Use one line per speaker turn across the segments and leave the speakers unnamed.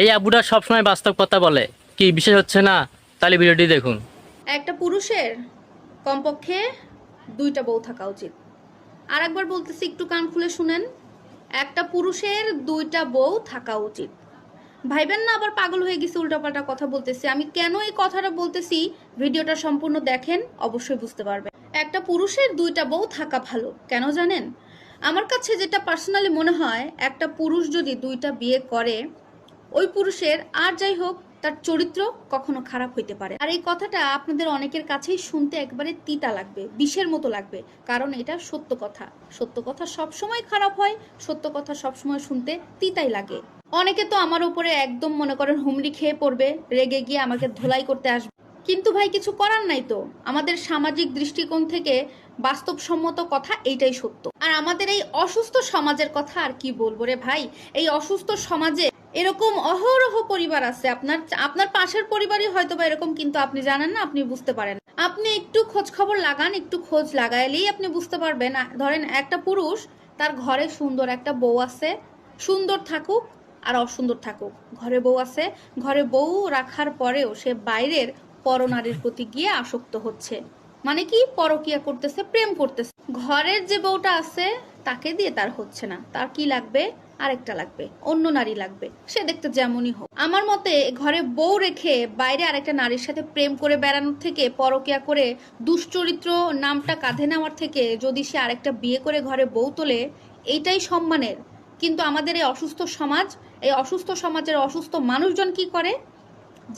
এই আবুটা সবসময় বাস্তব কথা বলে, কি বিশেষ হচ্ছে না? তাহলে ভিডিওটি দেখুন।
একটা পুরুষের কমপক্ষে 2টা বউ থাকা উচিত। আর একবার বলতেছি, একটু কান খুলে শুনেন। একটা পুরুষের 2টা বউ থাকা উচিত। ভাইবেন না আবার পাগল হয়ে গেছে, উল্টাপাল্টা কথা বলতেছি। আমি কেন এই কথাটা বলতেছি, ভিডিওটা সম্পূর্ণ দেখেন, অবশ্যই বুঝতে পারবেন। একটা পুরুষের 2টা বউ থাকা ভালো, কেন জানেন? আমার কাছে যেটা পার্সোনালি মনে হয়, একটা পুরুষ যদি 2টা বিয়ে করে, ওই পুরুষের আর যাই হোক তার চরিত্র কখনো খারাপ হইতে পারে। আর এই কথাটা আপনাদের অনেকের কাছেই শুনতে একবারে তিতা লাগবে, বিষের মতো লাগবে, কারণ এটা সত্য কথা। সত্য কথা সবসময় খারাপ হয়, সত্য কথা সবসময় শুনতে তিতাই লাগে। অনেকে তো আমার উপরে একদম মনে করেন হুমড়ি খেয়ে পড়বে, রেগে গিয়ে আমাকে ধোলাই করতে আসবে। কিন্তু ভাই কিছু করার নাই তো, আমাদের সামাজিক দৃষ্টিকোণ থেকে বাস্তবসম্মত কথা এইটাই সত্য। আর আমাদের এই অসুস্থ সমাজের কথা আর কি বলবো রে ভাই। এই অসুস্থ সমাজে এরকম অহরহ পরিবার আছে, আপনার আপনার পাশের পরিবারই হয়তো বা এরকম, কিন্তু আপনি জানেন না, আপনি বুঝতে পারেন। আপনি একটু খোঁজ খবর লাগান, একটু খোঁজ লাগাইলেই আপনি বুঝতে পারবেন। ধরেন একটা পুরুষ, তার ঘরে সুন্দর একটা বউ আছে, সুন্দর থাকুক আর অসুন্দর থাকুক, ঘরে বউ আছে, ঘরে বউ রাখার পরেও সে বাইরের পরনারীর প্রতি গিয়ে আসক্ত হচ্ছে। মানে কি, পরকিয়া করতেছে, প্রেম করতেছে। ঘরের যে বউটা আছে তাকে দিয়ে তার হচ্ছে না, তার কি লাগবে? আরেকটা লাগবে, অন্য নারী লাগবে, সে দেখতে যেমনই হোক। আমার মতে ঘরে বউ রেখে বাইরে আরেকটা নারীর সাথে প্রেম করে বেড়ানোর থেকে, পরকিয়া করে দুশ্চরিত্র নামটা কাঁধে নেওয়ার থেকে, যদি সে আরেকটা বিয়ে করে ঘরে বউ তোলে, এইটাই সম্মানের। কিন্তু আমাদের এই অসুস্থ সমাজ, এই অসুস্থ সমাজের অসুস্থ মানুষজন কি করে?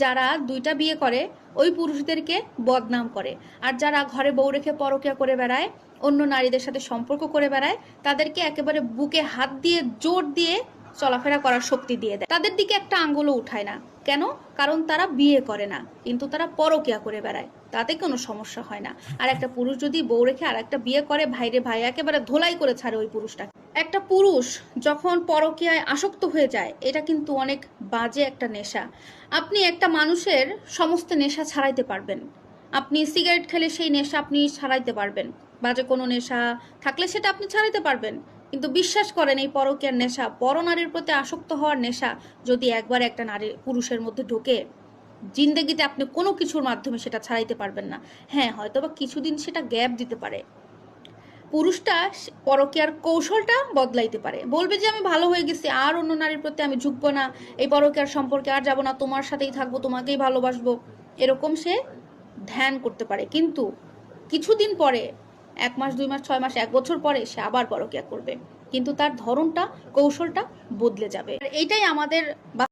যারা 2টা বিয়ে করে ওই পুরুষদেরকে বদনাম করে, আর যারা ঘরে বউ রেখে পরকিয়া করে বেড়ায়, অন্য নারীদের সাথে সম্পর্ক করে বেড়ায়, তাদেরকে একেবারে বুকে হাত দিয়ে জোর দিয়ে চলাফেরা করার শক্তি দিয়ে দেয়, তাদের দিকে একটা আঙ্গুলও উঠায় না। কেন? কারণ তারা বিয়ে করে না, কিন্তু তারা পরকিয়া করে বেড়ায়, তাতে কোনো সমস্যা হয় না। আর একটা পুরুষ যদি বউ রেখে আর একটা বিয়ে করে, ভাইরে ভাই, একেবারে ধোলাই করে ছাড়ে ওই পুরুষটাকে। একটা পুরুষ যখন পরকীয়ায় আসক্ত হয়ে যায়, এটা কিন্তু অনেক বাজে একটা নেশা। আপনি একটা মানুষের সমস্ত নেশা ছাড়াইতে পারবেন। আপনি সিগারেট খেলে সেই নেশা আপনি ছাড়াইতে পারবেন, বাজে কোনো নেশা থাকলে সেটা আপনি ছাড়াইতে পারবেন। কিন্তু বিশ্বাস করেন, এই পরকীয়ার নেশা, পরনারীর প্রতি আসক্ত হওয়ার নেশা যদি একবার একটা নারী পুরুষের মধ্যে ঢোকে, জিন্দেগিতে আপনি কোনো কিছুর মাধ্যমে সেটা ছাড়াইতে পারবেন না। হ্যাঁ, হয়তো বা কিছুদিন সেটা গ্যাপ দিতে পারে, পুরুষটা পরকীয়ার কৌশলটা বদলাইতে পারে, বলবে যে আমি ভালো হয়ে গেছি, আর অন্য নারীর প্রতি আমি ঝুঁকবো না, এই পরকীয়ার সম্পর্কে আর যাব না, তোমার সাথেই থাকবো, তোমাকেই ভালোবাসবো, এরকম সে ধ্যান করতে পারে। কিন্তু কিছুদিন পরে, 1 মাস, 2 মাস, 6 মাস, 1 বছর পরে সে আবার পরকীয়া করবে, কিন্তু তার ধরনটা, কৌশলটা বদলে যাবে। এইটাই আমাদের